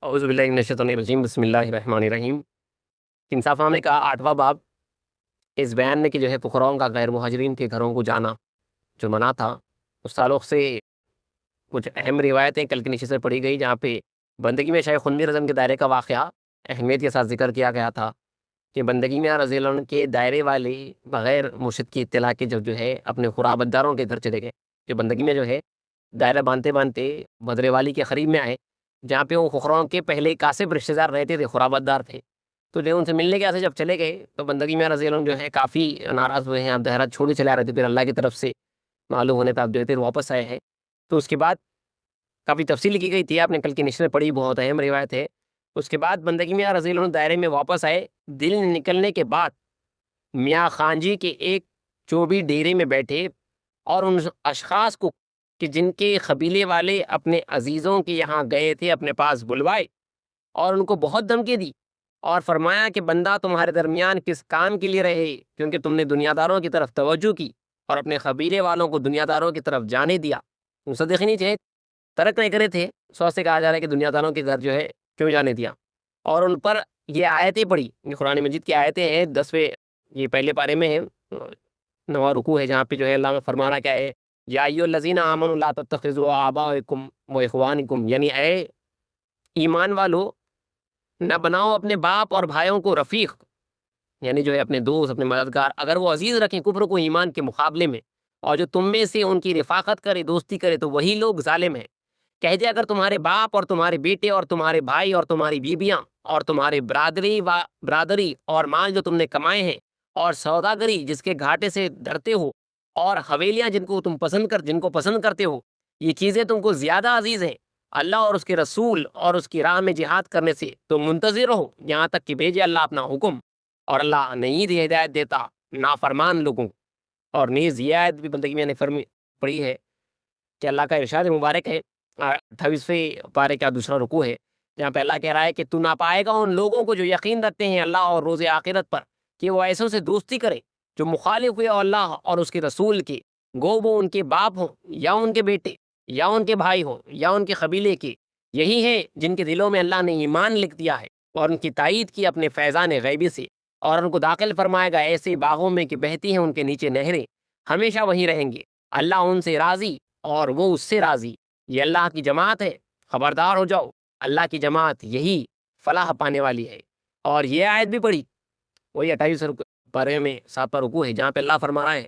اعوذ باللہ من الشیطان الرجیم، بسم اللہ الرحمن الرحیم۔ انصاف نامے کا 8واں باب اس بیان میں کہ جو ہے فقراؤں کا غیر مہاجرین کے گھروں کو جانا جو منع تھا، اس تعلق سے کچھ اہم روایتیں کل کی نشست سے پڑھی گئی، جہاں پہ بندگی میں شیخ خنوی رضم کے دائرے کا واقعہ اہمیت کے ساتھ ذکر کیا گیا تھا کہ بندگی میں رضی اللہ عنہ کے دائرے والے بغیر مرشد کی اطلاع کے جب جو ہے اپنے خرابت داروں کے گھر چلے گئے، جو بندگی میں جو ہے دائرہ باندھتے باندھتے بدرے والی کے قریب میں آئے، جہاں پہ وہ فقراؤں کے پہلے کاسب رشتے دار رہتے تھے، خرابت دار تھے، تو جو ان سے ملنے کے واسطے جب چلے گئے تو بندگی میں رضی اللہ عنہ جو ہے کافی ناراض ہوئے ہیں، آپ دہرات چھوڑے چلے آ رہے تھے، پھر اللہ کی طرف سے معلوم ہونے پہ آپ جو ہے واپس آئے ہیں۔ تو اس کے بعد کافی تفصیل کی گئی تھی، آپ نے کل کی نشست میں پڑھی، بہت اہم روایت ہے۔ اس کے بعد بندگی میں رضی اللہ عنہ دائرے میں واپس آئے، دل نکلنے کے بعد میاں خان جی کے ایک چوبی ڈیرے میں بیٹھے اور ان اشخاص کو کہ جن کے قبیلے والے اپنے عزیزوں کے یہاں گئے تھے اپنے پاس بلوائے اور ان کو بہت دھمکی دی اور فرمایا کہ بندہ تمہارے درمیان کس کام کے لیے رہے، کیونکہ تم نے دنیا داروں کی طرف توجہ کی اور اپنے قبیلے والوں کو دنیا داروں کی طرف جانے دیا۔ مصدق نہیں چاہے ترک نہیں کرے تھے، سو سے کہا جا رہا ہے کہ دنیا داروں کے گھر جو ہے کیوں جانے دیا، اور ان پر یہ آیتیں پڑھی، یہ قرآن مجید کی آیتیں ہیں، 10ویں یہ پہلے پارے میں ہے، 9واں رکوع ہے، جہاں پہ جو ہے اللہ فرما رہا کیا ہے، یا ایھا الذین آمنوا لا تتخذوا آباءکم و اخوانکم، یعنی اے ایمان والو نہ بناؤ اپنے باپ اور بھائیوں کو رفیق، یعنی جو ہے اپنے دوست، اپنے مددگار، اگر وہ عزیز رکھیں کفر کو ایمان کے مقابلے میں، اور جو تم میں سے ان کی رفاقت کرے، دوستی کرے، تو وہی لوگ ظالم ہیں۔ کہہ دے اگر تمہارے باپ اور تمہارے بیٹے اور تمہارے بھائی اور تمہاری بیویاں اور تمہارے برادری اور مال جو تم نے کمائے ہیں اور سوداگری جس کے گھاٹے سے ڈرتے ہو اور حویلیاں جن کو پسند کرتے ہو، یہ چیزیں تم کو زیادہ عزیز ہیں اللہ اور اس کے رسول اور اس کی راہ میں جہاد کرنے سے، تو منتظر رہو یہاں تک کہ بھیجے اللہ اپنا حکم، اور اللہ نہیں ہدایت دیتا نافرمان لوگوں کو۔ اور نیز یہ آیت بھی بندگی میں نے پڑھی ہے کہ اللہ کا ارشاد مبارک ہے، 28ویں پارے کا دوسرا رکوع ہے، جہاں پہ اللہ کہہ رہا ہے کہ تو نہ پائے گا ان لوگوں کو جو یقین رکھتے ہیں اللہ اور روز آخرت پر کہ وہ ایسوں سے دوستی کرے جو مخالف ہوئے اللہ اور اس کے رسول کے، گو وہ ان کے باپ ہوں یا ان کے بیٹے یا ان کے بھائی ہوں یا ان کے قبیلے کے، یہی ہیں جن کے دلوں میں اللہ نے ایمان لکھ دیا ہے اور ان کی تائید کی اپنے فیضان غیبی سے، اور ان کو داخل فرمائے گا ایسے باغوں میں کہ بہتی ہیں ان کے نیچے نہریں، ہمیشہ وہیں رہیں گے، اللہ ان سے راضی اور وہ اس سے راضی، یہ اللہ کی جماعت ہے، خبردار ہو جاؤ، اللہ کی جماعت یہی فلاح پانے والی ہے۔ اور یہ آیت بھی پڑھی، وہی 28 پارے میں 7واں رکوع ہے، جہاں پہ اللہ فرما رہا ہے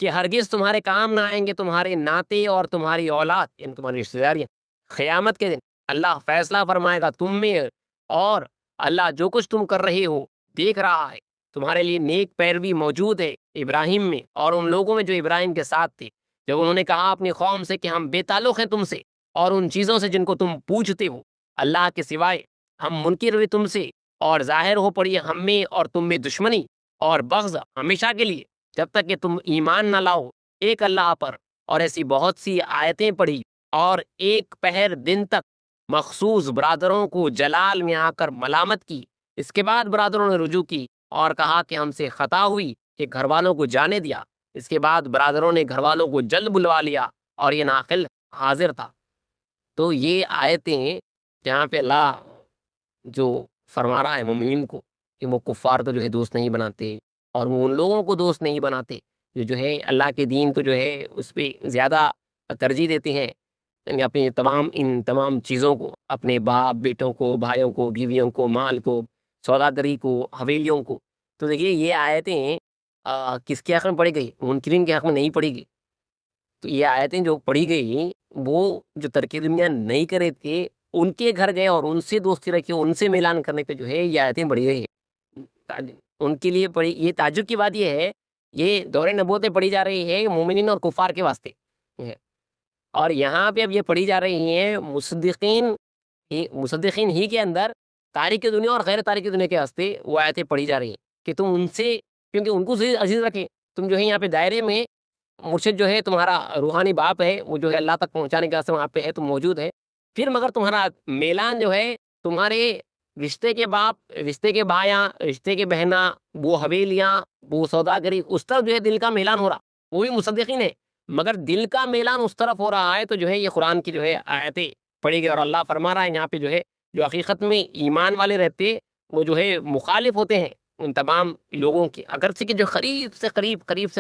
کہ ہرگز تمہارے کام نہ آئیں گے تمہارے ناتے اور تمہاری اولاد، یعنی تمہاری رشتہ داریاں، قیامت کے دن اللہ فیصلہ فرمائے گا تم میں، اور اللہ جو کچھ تم کر رہے ہو دیکھ رہا ہے، تمہارے لیے نیک پیروی موجود ہے ابراہیم میں اور ان لوگوں میں جو ابراہیم کے ساتھ تھے، جب انہوں نے کہا اپنی قوم سے کہ ہم بے تعلق ہیں تم سے اور ان چیزوں سے جن کو تم پوجتے ہو اللہ کے سوائے، ہم منکر ہوئے تم سے اور ظاہر ہو پڑی ہم میں اور تم میں دشمنی اور بغض ہمیشہ کے لیے جب تک کہ تم ایمان نہ لاؤ ایک اللہ پر۔ اور ایسی بہت سی آیتیں پڑھی اور ایک پہر دن تک مخصوص برادروں کو جلال میں آ کر ملامت کی، اس کے بعد برادروں نے رجوع کی اور کہا کہ ہم سے خطا ہوئی کہ گھر والوں کو جانے دیا، اس کے بعد برادروں نے گھر والوں کو جلد بلوا لیا اور یہ ناقل حاضر تھا۔ تو یہ آیتیں جہاں پہ اللہ جو فرما رہا ہے مومنین کو کہ وہ کفار تو جو ہے دوست نہیں بناتے، اور وہ ان لوگوں کو دوست نہیں بناتے جو ہے اللہ کے دین کو جو ہے اس پہ زیادہ ترجیح دیتے ہیں، یعنی اپنے ان تمام چیزوں کو، اپنے باپ بیٹوں کو، بھائیوں کو، بیویوں کو، مال کو، سوداگری کو، حویلیوں کو۔ تو دیکھیے یہ آیتیں کس کے حق میں پڑھی گئی؟ منکرین کے حق میں نہیں پڑھی گئی۔ تو یہ آیتیں جو پڑھی گئی وہ جو ترک دنیا نہیں کرے تھے ان کے گھر گئے اور ان سے دوستی رکھی، ان سے ملان کرنے پہ جو ہے یہ آیتیں پڑھی گئی ہیں، ان کے لیے پڑھی۔ یہ تعجب کی بات یہ ہے، یہ دور نبوت میں پڑھی جا رہی ہے مومنین اور کفار کے واسطے ہے، اور یہاں پہ اب یہ پڑھی جا رہی ہیں مصدقین ہی کے اندر، تاریخ دنیا اور غیر تاریخ دنیا کے واسطے وہ آیتیں پڑھی جا رہی ہیں کہ تم ان سے، کیونکہ ان کو عزیز رکھیں، تم جو ہے یہاں پہ دائرے میں مرشد جو ہے تمہارا روحانی باپ ہے، وہ جو ہے اللہ تک پہنچانے کے واسطے وہاں پہ ہے، تم موجود ہے، پھر مگر تمہارا میلان جو ہے تمہارے رشتے کے باپ، رشتے کے بھائیاں، رشتے کے بہنا، وہ حویلیاں، وہ سوداگری، اس طرف جو ہے دل کا میلان ہو رہا، وہ بھی مصدقین ہے، مگر دل کا میلان اس طرف ہو رہا ہے، تو جو ہے یہ قرآن کی جو ہے آیتیں پڑھی گئی، اور اللہ فرما رہا ہے یہاں پہ جو ہے جو حقیقت میں ایمان والے رہتے وہ جو ہے مخالف ہوتے ہیں ان تمام لوگوں کی، اگرچہ کہ جو قریب سے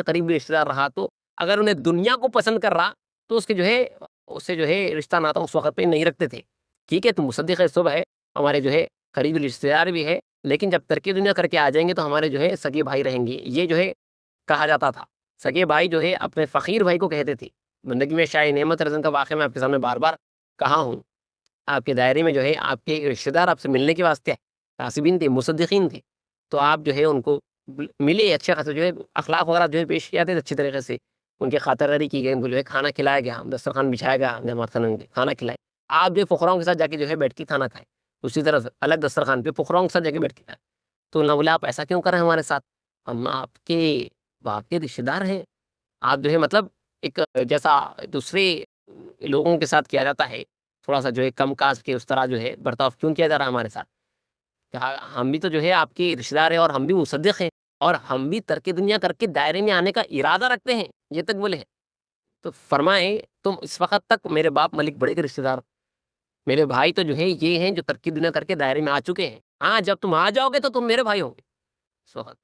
قریب رشتہ دار رہا، تو اگر انہیں دنیا کو پسند کر رہا تو اس کے جو ہے اس سے جو ہے رشتہ ناتا اس وقت پہ نہیں رکھتے تھے. ٹھیک ہے، تو مصدق صبح ہے، ہمارے جو ہے قریبی رشتہ دار بھی ہے، لیکن جب ترک دنیا کر کے آ جائیں گے تو ہمارے جو ہے سگے بھائی رہیں گے. یہ جو ہے کہا جاتا تھا. سگے بھائی جو ہے اپنے فقیر بھائی کو کہتے تھے. بندگی میں شاہ نعمت رضن کا واقعہ میں آپ کے سامنے بار بار کہا ہوں. آپ کے دائرے میں جو ہے آپ کے رشتہ دار آپ سے ملنے کے واسطے کاسبین تھے، مصدقین تھے، تو آپ جو ہے ان کو ملے، اچھے خاصے جو ہے اخلاق وغیرہ جو ہے پیش کیا جاتے اچھی طریقے سے، ان کی خاطرداری کی گئی، ان کو جو ہے کھانا کھلایا گیا، دسترخوان بچھایا گیا، جماعت خانہ میں کھانا کھلائے. آپ جو ہے فقراؤں کے ساتھ جا کے جو ہے بیٹھ کے کھانا کھائے، اسی طرح الگ دسترخوان پہ فقراؤں کے ساتھ جا کے بیٹھ کے کھائے. تو اللہ بولے آپ ایسا کیوں کر رہے ہیں ہمارے ساتھ؟ ہم آپ کے باپ کے رشتہ دار ہیں. آپ جو ہے مطلب ایک جیسا دوسرے لوگوں کے ساتھ کیا جاتا ہے تھوڑا سا جو ہے کم کاج کے، اس طرح جو ہے برتاؤ کیوں کیا جا رہا ہے ہمارے ساتھ؟ ہم بھی تو جو ہے آپ کے رشتہ دار ہیں اور ہم بھی مصدق ہیں اور ہم بھی ترک دنیا کر کے دائرے میں آنے کا ارادہ رکھتے ہیں. یہ تک بولے ہیں. تو فرمائے تم اس وقت تک میرے باپ ملک بڑے کے رشتہ دار، میرے بھائی تو جو ہے یہ ہیں جو ترک دنیا کر کے دائرے میں آ چکے ہیں. ہاں جب تم آ جاؤ گے تو تم میرے بھائی ہوں گے اس وقت.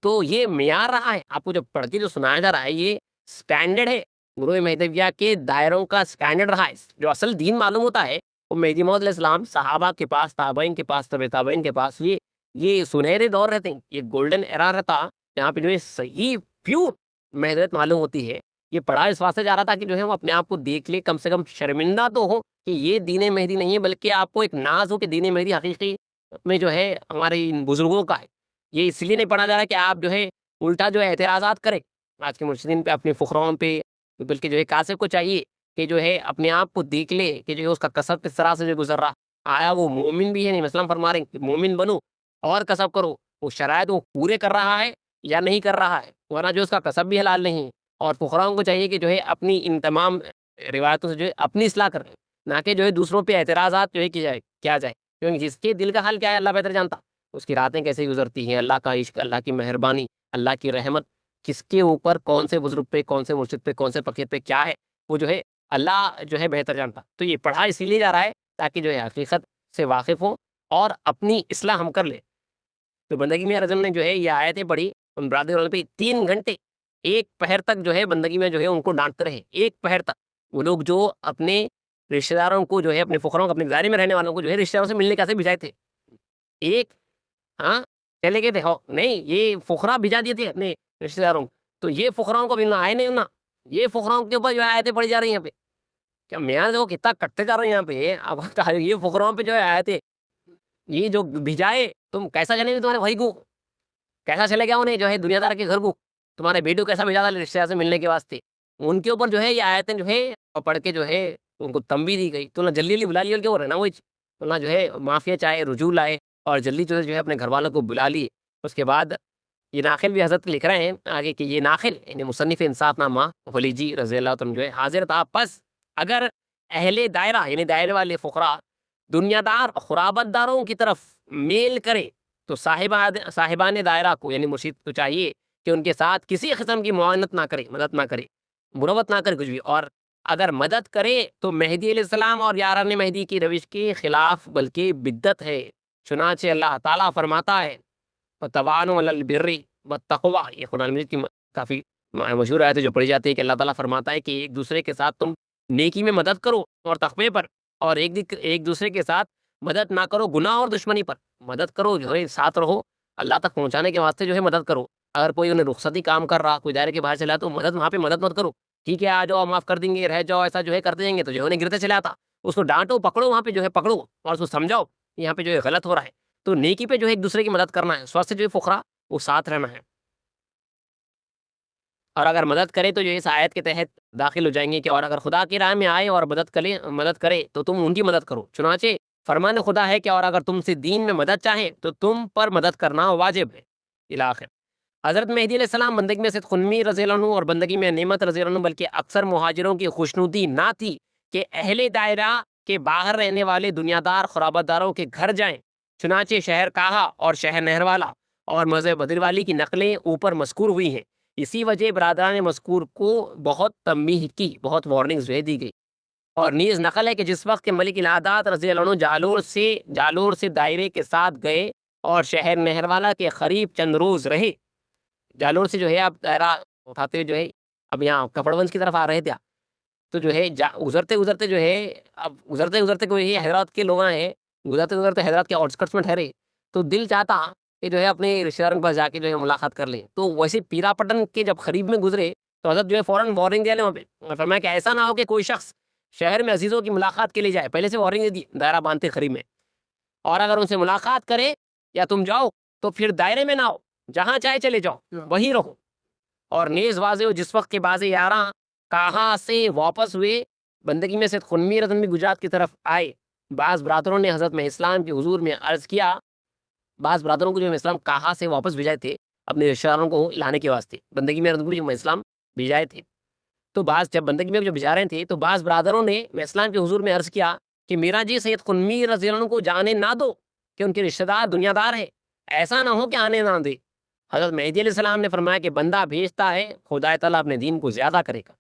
تو یہ معیار رہا ہے آپ کو جو پڑھ کے جو سنایا جا رہا ہے، یہ سٹینڈرڈ ہے گروہ مہدویہ کے دائروں کا سٹینڈرڈ رہا ہے. جو اصل دین معلوم ہوتا ہے وہ مہدی موعود علیہ السلام صحابہ کے پاس، تابعین کے پاس، طبع تابعین کے پاس، یہ سنہرے دور رہتے ہیں، یہ گولڈن ایرا رہتا جہاں پہ جو ہے صحیح پیور مہدویت معلوم ہوتی ہے. یہ پڑھا اس واسطے جا رہا تھا کہ جو ہے وہ اپنے آپ کو دیکھ لے، کم سے کم شرمندہ تو ہو کہ یہ دین مہدی نہیں ہے، بلکہ آپ کو ایک ناز ہو کہ دین مہدی حقیقی میں جو ہے ہمارے ان بزرگوں کا ہے. یہ اس لیے نہیں پڑھا جا رہا کہ آپ جو ہے الٹا جو ہے اعتراضات کریں آج کے مرشدین پہ، اپنے فقراؤں پہ، بلکہ جو ہے کاسب کو چاہیے کہ جو ہے اپنے آپ کو دیکھ لے کہ جو ہے اس کا کسب کس طرح سے جو گزر رہا. آیا وہ مومن بھی ہے نہیں، مثلاً فرما رہے ہیں کہ مومن بنو اور کسب کرو، وہ شرائط وہ پورے کر رہا ہے یا نہیں کر رہا ہے، ورنہ جو اس کا کسب بھی حلال نہیں. اور فقراؤں کو چاہیے کہ جو ہے اپنی ان تمام روایتوں سے جو ہے اپنی اصلاح کریں، نہ کہ جو ہے دوسروں پہ اعتراضات جو ہے کیا جائے، کیونکہ جس کے دل کا حال کیا ہے اللہ بہتر جانتا. اس کی راتیں کیسے گزرتی ہیں، اللہ کا عشق، اللہ کی مہربانی، اللہ کی رحمت کس کے اوپر، کون سے بزرگ پہ، کون سے مرشد پہ، کون سے فقیر پہ کیا ہے، وہ جو ہے اللہ جو ہے بہتر جانتا. تو یہ پڑھا اسی لیے جا رہا ہے تاکہ جو ہے حقیقت سے واقف ہو اور اپنی اصلاح ہم کر لیں. تو بندگی میں رجل نے جو ہے یہ آیتیں پڑھی ان برادروں پہ 3 گھنٹے، ایک پہر تک جو ہے بندگی میں جو ہے ان کو ڈانٹتے رہے. ایک پہر تک وہ لوگ جو اپنے رشتہ داروں کو جو ہے اپنے فقراؤں کو، اپنے دائرے میں رہنے والوں کو جو ہے رشتہ داروں سے ملنے کیسے بھجائے تھے. ایک ہاں چلے گئے تھے نہیں، یہ فقراء بھجا دیے تھے اپنے رشتہ داروں کو. تو یہ فقراؤں کو ملنا آئے نہیں، ہونا یہ فقراؤں کے اوپر جو ہے آیتیں پڑھی جا رہی ہیں یہاں پہ. کیا میاں دیکھو کتنا کٹتے جا رہے ہیں یہاں پہ. اب یہ فقراؤں پہ جو ہے آیتیں یہ جو بھجائے، تم کیسا چلے گے تمہارے بھائی کو، کیسا چلے گیا انہیں جو ہے دنیا دار کے گھر کو، تمہارے بیٹوں کیسا بھیجا تھا رشتہ دار سے ملنے کے واسطے. ان کے اوپر جو ہے یہ آیتیں جو ہے پڑھ کے جو ہے ان کو تنبیہ دی گئی. تو نہ جلدی بلا لیے کہ وہ رہنا وہی، تو نہ جو ہے معافیا چاہے، رجوع لائے اور جلدی جو ہے اپنے گھر والوں کو بلا لی. اس کے بعد یہ ناخل بھی حضرت لکھ رہے ہیں آگے کہ یہ ناخل یعنی مصنف انصاف نامہ ولی جی رضی اللہ عنہ جو ہے حاضر تھا. پس اگر اہل دائرہ یعنی دائرے والے فقراء دنیا دار خرابت داروں کی طرف میل کرے تو صاحبان دائرہ کو یعنی مرشد کو چاہیے کہ ان کے ساتھ کسی قسم کی معاونت نہ کرے، مدد نہ کرے، مروت نہ کرے کچھ بھی. اور اگر مدد کرے تو مہدی علیہ السلام اور یاران مہدی کی روش کے خلاف بلکہ بدعت ہے. چنانچہ اللہ تعالیٰ فرماتا ہے وَتَوَانُوا عَلَى الْبِرِّ وَالتَّقْوَىٰ. یہ قرآن مجید کی کافی مشہور آیت ہے جو پڑھی جاتی ہے کہ اللہ تعالیٰ فرماتا ہے کہ ایک دوسرے کے ساتھ تم نیکی میں مدد کرو اور تقوی پر، اور ایک دوسرے کے ساتھ مدد نہ کرو گناہ اور دشمنی پر. مدد کرو جو ہے ساتھ رہو، اللہ تک پہنچانے کے واسطے جو ہے مدد کرو. اگر کوئی انہیں رخصتی کام کر رہا، کوئی دائرے کے باہر چلا تو مدد وہاں پہ مدد مت کرو. ٹھیک ہے آ جاؤ معاف کر دیں گے، رہ جاؤ، ایسا جو ہے کرتے دیں گے تو جو ہے انہیں گرتے چلا آتا. اس کو ڈانٹو، پکڑو، وہاں پہ جو ہے پکڑو اور اس کو سمجھاؤ یہاں پہ جو ہے غلط ہو رہا ہے. تو نیکی پہ جو ہے ایک دوسرے کی مدد کرنا ہے، سواستے جو ہے فقراء وہ ساتھ رہنا ہے. اور اگر مدد کرے تو جو اس آیت کے تحت داخل ہو جائیں گے کہ اور اگر خدا کی راہ میں آئے اور مدد کرے تو تم ان کی مدد کرو. چنانچہ فرمان خدا ہے کہ اور اگر تم سے دین میں مدد چاہیں تو تم پر مدد کرنا واجب ہے. الاخر حضرت مہدی علیہ السلام بندگی میں صرف خنمی رضی اللہ عنہ اور بندگی میں نعمت رضی اللہ عنہ بلکہ اکثر مہاجروں کی خوشنودی نہ تھی کہ اہل دائرہ کے باہر رہنے والے دنیا دار خرابت داروں کے گھر جائیں. چنانچہ شہر کاہا اور شہر نہروالا اور مذہب بدر والی کی نقلیں اوپر مذکور ہوئی ہیں. اسی وجہ برادران مذکور کو بہت تنبیہ کی، بہت وارننگز دی گئی اور نیز نقل ہے کہ جس وقت کے ملک العادات رضی اللہ عنہ جالور سے دائرے کے ساتھ گئے اور شہر مہروالا کے قریب چند روز رہے، جالور سے جو ہے آپ دائرہ اٹھاتے ہوئے جو ہے اب یہاں کپڑونج کی طرف آ رہے تھے، تو جو ہے گزرتے جو ہے اب گزرتے کوئی حیدرآباد کے لوگ ہیں، گزرتے حیدرآباد کے آؤٹسکرٹس میں ٹھہرے، تو دل چاہتا کہ جو ہے اپنے رشتے داروں کے پاس جا کے جو ہے ملاقات کر لیں، تو ویسے پیرا پٹن کے جب قریب میں گزرے تو حضرت جو ہے فوراً وارننگ دیا وہاں پہ، فرمایا کہ ایسا نہ ہو کہ کوئی شخص شہر میں عزیزوں کی ملاقات کے لیے جائے، پہلے سے وارننگ دے دی دائرہ باندھتے قریب میں، اور اگر ان سے ملاقات کرے یا تم جاؤ تو پھر دائرے میں نہ ہو، جہاں چاہے چلے جاؤ وہیں رہو، اور نیز واضح ہو جس وقت کے باز یاراں کہاں سے واپس ہوئے، بندگی میں سے خنمی رضن بھی گجرات کی طرف آئے، بعض برادروں نے حضرت میں اسلام کے حضور میں عرض کیا، بعض برادروں کو جو اسلام کہاں سے واپس بھیجائے تھے اپنے رشتہ داروں کو لانے کے واسطے، بندگی میں رضن جو اسلام بھیجائے تھے، تو بعض جب بندگی میں جو بھیجا رہے تھے تو بعض برادروں نے اسلام کے حضور میں عرض کیا کہ میرا جی سید خنمی رضی اللہ عنہ کو جانے نہ دو کہ ان کے رشتہ دار دنیا دار ہے، ایسا نہ ہو کہ آنے نہ دے۔ حضرت مہدی علیہ السلام نے فرمایا کہ بندہ بھیجتا ہے خدا تعالیٰ اپنے دین کو زیادہ کرے گا،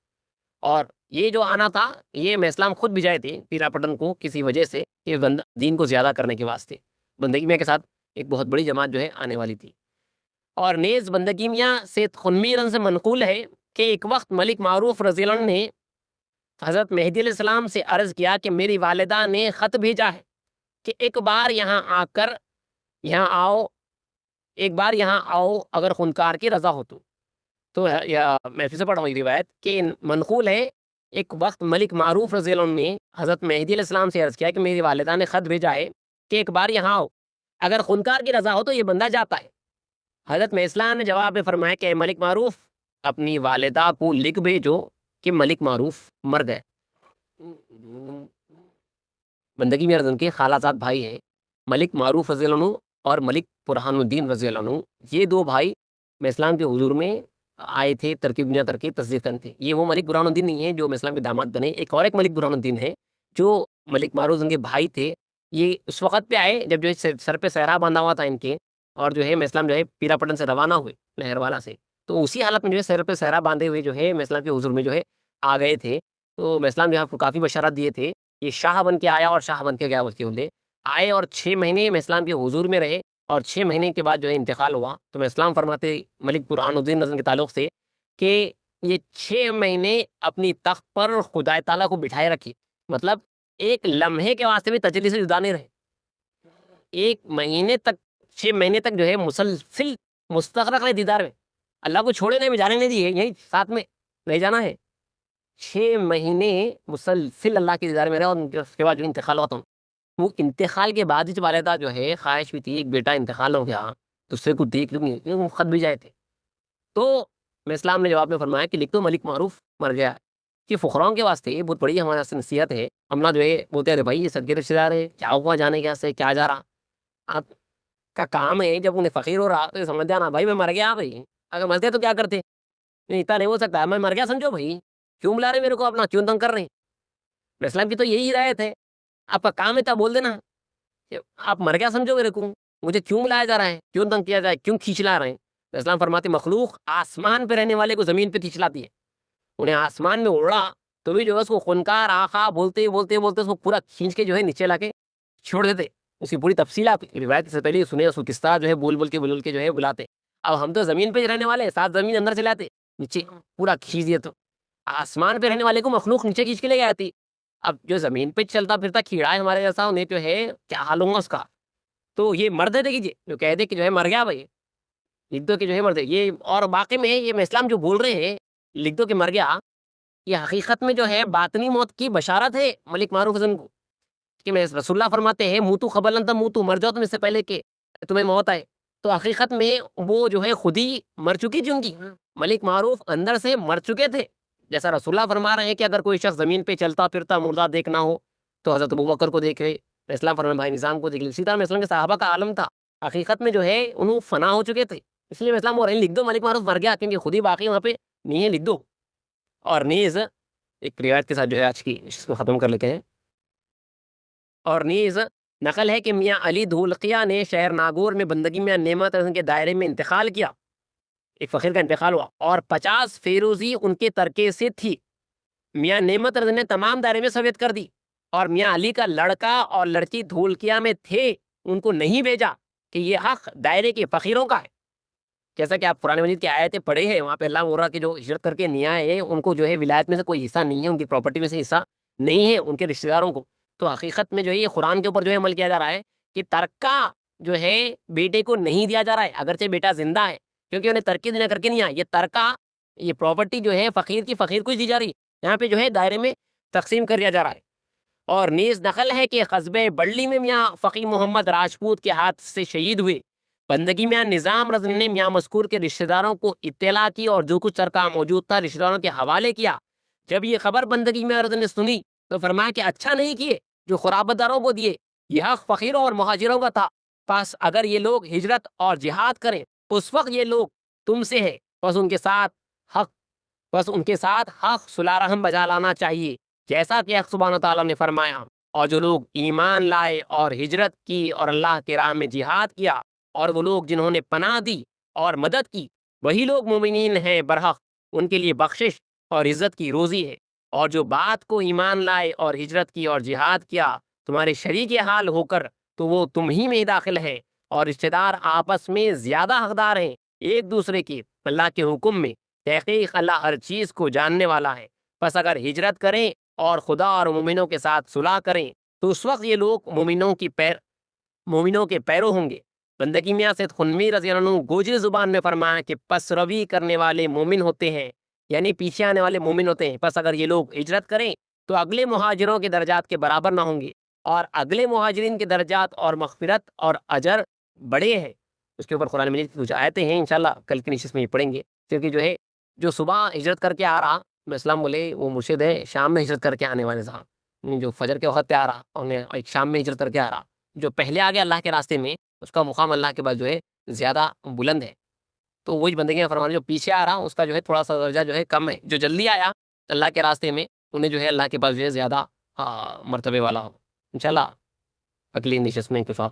اور یہ جو آنا تھا یہ میں اسلام خود بھیجائے تھے پیرا پٹن کو کسی وجہ سے کہ بندہ دین کو زیادہ کرنے کے واسطے، بندگی میاں کے ساتھ ایک بہت بڑی جماعت جو ہے آنے والی تھی۔ اور نیز بندگی میاں سے خنمی رن سے منقول ہے کہ ایک وقت ملک معروف رضی اللہ عنہ نے حضرت مہدی علیہ السلام سے عرض کیا کہ میری والدہ نے خط بھیجا ہے کہ ایک بار یہاں آؤ اگر خونکار کی رضا ہو تو میں پھر سے پڑھ رہا ہوں یہ روایت کہ منقول ہے ایک وقت ملک معروف رضی اللہ عنہ نے حضرت مہدی علیہ السلام سے عرض کیا کہ میری والدہ نے خط بھیجا ہے کہ ایک بار یہاں آؤ اگر خونکار کی رضا ہو تو یہ بندہ جاتا ہے۔ حضرت میں اسلام نے جواب میں فرمایا کہ ملک معروف اپنی والدہ کو لکھ بھیجو کہ ملک معروف مر گئے۔ بندگی میں رضن کے خالازاد بھائی ہیں ملک معروف رضی اللہ عنہ اور ملک برہان الدین رضی اللہ عنہ، یہ دو بھائی میں اسلام کے حضور میں آئے تھے ترکیب دنیا ترکیب تصدیق کرنے تھے۔ یہ وہ ملک برہان الدین نہیں ہے جو میں اسلام کے داماد بنے، ایک ملک برہان الدین ہے جو ملک معروف ان کے بھائی تھے، یہ اس وقت پہ آئے جب جو ہے سر پہ صحرا باندھا ہوا تھا ان کے، اور جو ہے میں اسلام جو ہے پیرا پٹن سے روانہ ہوئے لہروالا سے، تو اسی حالت میں جو ہے سر پہ صحرا باندھے ہوئے جو ہے میں اسلام کے حضور میں جو ہے آ گئے تھے، تو میں اسلام جو ہے کافی بشارت دیے تھے، یہ شاہ بن کے آیا اور شاہ بن کے گیا، اس کے بولے آئے اور 6 مہینے میں اسلام کے حضور میں رہے، اور 6 مہینے کے بعد جو ہے انتقال ہوا، تو میں اسلام فرماتے ملک برہان الدین رضن کے تعلق سے کہ یہ 6 مہینے اپنی تخت پر خدا تعالیٰ کو بٹھائے رکھی، مطلب ایک لمحے کے واسطے بھی تجلی سے جدا نہیں رہے، 6 مہینے تک جو ہے مسلسل مستغرق رہے دیدار میں، اللہ کو چھوڑے نہیں، جانے نہیں دیے، یہیں ساتھ میں نہیں جانا ہے، 6 مہینے مسلسل اللہ کے دیدار میں رہے، اور اس کے بعد جو انتقال ہوا، وہ انتقال کے بعد ہی والدہ جو ہے خواہش بھی تھی ایک بیٹا انتقال ہو گیا دوسرے کو دیکھ لوں، خط بھی جائے تھے، تو میں اسلام نے جواب میں فرمایا کہ لکھ دو ملک معروف مر گیا ہے، کہ فقراؤں کے واسطے یہ بہت بڑی ہمارے واسطے نصیحت ہے، ہم نہ جو ہے بولتے ہیں بھائی یہ صدقے رشتے دار ہے، کیا ہوا جانے کے واسطے، کیا جا رہا آپ کا کام ہے، جب انہیں فقیر ہو رہا تو سمجھ جانا بھائی میں مر گیا، بھائی اگر مرتے تو کیا کرتے، نہیں اتنا نہیں ہو سکتا، میں مر گیا سمجھو بھائی، کیوں بلا رہے میرے کو، اپنا کیوں تنگ کر رہے ہیں، اسلام کی تو یہی ہدایت ہے، آپ کا کام ہے تب بول دینا آپ مر گیا سمجھو میرے کو، مجھے کیوں بلایا جا رہا ہے، کیوں تنگ کیا جائے، کیوں کھینچ لا رہے ہیں، اسلام فرماتے مخلوق آسمان پہ رہنے والے کو زمین پہ کھینچ لاتی ہے، انہیں آسمان میں اڑا تو بھی جو ہے اس کو خونکار آخا بولتے اس کو پورا کھینچ کے جو ہے نیچے لا کے چھوڑ دیتے، اس کی پوری تفصیل آپ روایت سے پہلے سنے، اس کو کس طرح جو ہے بول کے جو ہے بلاتے، اب ہم تو زمین پہ رہنے والے ساتھ زمین اندر سے لاتے نیچے پورا کھینچ دیا، تو آسمان پہ رہنے والے کو مخلوق نیچے کھینچ کے لے آتی، اب جو زمین پہ چلتا پھرتا کیڑا ہے ہمارے جیسا، انہیں جو ہے کیا حال ہوگا اس کا، تو یہ مرد ہے دیکھیے جو کہہ دے کہ جو ہے مر گیا بھائی، لکھ دو کہ جو ہے مرد یہ، اور واقع میں یہ میں اسلام جو بول رہے ہیں لکھ دو کہ مر گیا، یہ حقیقت میں جو ہے باطنی موت کی بشارت ہے ملک معروف حسن کو، کہ میں رسول اللہ فرماتے ہیں موتو قبل ان تموتو، مر جاؤ تم اس سے پہلے کہ تمہیں موت آئے، تو حقیقت میں وہ جو ہے خود ہی مر چکی تھی، ان کی ملک معروف اندر سے مر چکے تھے، جیسا رسول اللہ فرما رہے ہیں کہ اگر کوئی شخص زمین پہ چلتا پھرتا مردہ دیکھنا ہو تو حضرت ابوبکر کو دیکھے، اسلام فرمانے بھائی نظام کو دیکھ لے، اسی طرح اسلام کے صحابہ کا عالم تھا، حقیقت میں جو ہے انہوں فنا ہو چکے تھے، اس لیے اسلام اور لکھ دو ملک معروف مر گیا، کیونکہ خود ہی باقی وہاں پہ نہیں ہے، لکھ دو۔ اور نیز ایک روایت کے ساتھ جو ہے آج کی اس کو ختم کر لیتے ہیں، اور نیز نقل ہے کہ میاں علی دھولقیہ نے شہر ناگور میں بندگی میں نعمت کے دائرے میں انتقال کیا، ایک فقیر کا انتقال ہوا، اور 50 فیروزی ان کے ترکے سے تھی، میاں نعمت رضا نے تمام دائرے میں سہولت کر دی، اور میاں علی کا لڑکا اور لڑکی دھولکیا میں تھے، ان کو نہیں بھیجا کہ یہ حق دائرے کے فقیروں کا ہے۔ جیسا کہ آپ قرآن مجید کی آیتیں پڑھے ہیں، وہاں پہ اللہ بول رہا کہ جو ہجرت کر کے نہیں آئے ان کو جو ہے ولایت میں سے کوئی حصہ نہیں ہے، ان کی پراپرٹی میں سے حصہ نہیں ہے ان کے رشتہ داروں کو۔ تو حقیقت میں جو ہے یہ قرآن کے اوپر جو ہے عمل کیا جا رہا ہے کہ ترکہ جو ہے بیٹے کو نہیں دیا جا رہا ہے، اگرچہ بیٹا زندہ ہے، کیونکہ انہیں ترکے دینا کر کے نہیں آیا، یہ ترکہ، یہ پراپرٹی جو ہے فقیر کی فقیر کو ہی دی جا رہی ہے، یہاں پہ جو ہے دائرے میں تقسیم کر دیا جا رہا ہے۔ اور نیز نقل ہے کہ قصبے بڑلی میں میاں فقی محمد راجپوت کے ہاتھ سے شہید ہوئے۔ بندگی میاں نظام رضا نے میاں مذکور کے رشتہ داروں کو اطلاع کی اور جو کچھ ترکہ موجود تھا رشتہ داروں کے حوالے کیا۔ جب یہ خبر بندگی میاں رضا نے سنی تو فرمایا کہ اچھا نہیں کیے جو قرابت داروں کو دیے، یہ حق فقیروں اور مہاجروں کا تھا، پس اگر یہ لوگ ہجرت اور جہاد کریں اس وقت یہ لوگ تم سے ہے، بس ان کے ساتھ حق صلح رحم بجا لانا چاہیے، جیسا کہ حق سبحانہ تعالیٰ نے فرمایا، اور جو لوگ ایمان لائے اور ہجرت کی اور اللہ کے راہ میں جہاد کیا، اور وہ لوگ جنہوں نے پناہ دی اور مدد کی، وہی لوگ مومنین ہیں برحق، ان کے لیے بخشش اور عزت کی روزی ہے۔ اور جو بات کو ایمان لائے اور ہجرت کی اور جہاد کیا تمہارے شریک حال ہو کر، تو وہ تم ہی میں داخل ہے، اور رشتہ دار آپس میں زیادہ حقدار ہیں ایک دوسرے کے اللہ کے حکم میں، تحقیق اللہ ہر چیز کو جاننے والا ہے۔ پس اگر ہجرت کریں اور خدا اور مومنوں کے ساتھ صلح کریں تو اس وقت یہ لوگ مومنوں کے پیرو ہوں گے۔ بندگی میاں سید خنوی رضی اللہ عنہ گوجری زبان میں فرمایا کہ پس روی کرنے والے مومن ہوتے ہیں، یعنی پیچھے آنے والے مومن ہوتے ہیں۔ پس اگر یہ لوگ ہجرت کریں تو اگلے مہاجروں کے درجات کے برابر نہ ہوں گے، اور اگلے مہاجرین کے درجات اور مغفرت اور اجر بڑے ہیں۔ اس کے اوپر قرآن مجید کی کچھ آیتیں ہیں، انشاءاللہ کل کی نشست میں یہ پڑھیں گے، کیونکہ جو ہے جو صبح ہجرت کر کے آ رہا، اسلام بولے وہ مرشد ہے شام میں ہجرت کر کے آنے والے صاحب، جو فجر کے وقت پہ آ رہا اور ایک شام میں ہجرت کر کے آ رہا، جو پہلے آ گیا اللہ کے راستے میں اس کا مقام اللہ کے پاس جو ہے زیادہ بلند ہے۔ تو وہی بندگی میں فرمانا جو پیچھے آ رہا اس کا جو ہے تھوڑا سا درجہ جو ہے کم ہے، جو جلدی آیا اللہ کے راستے میں انہیں جو ہے اللہ کے پاس جو ہے زیادہ مرتبے والا ہو۔ انشاءاللہ اگلی نشست میں انکفاف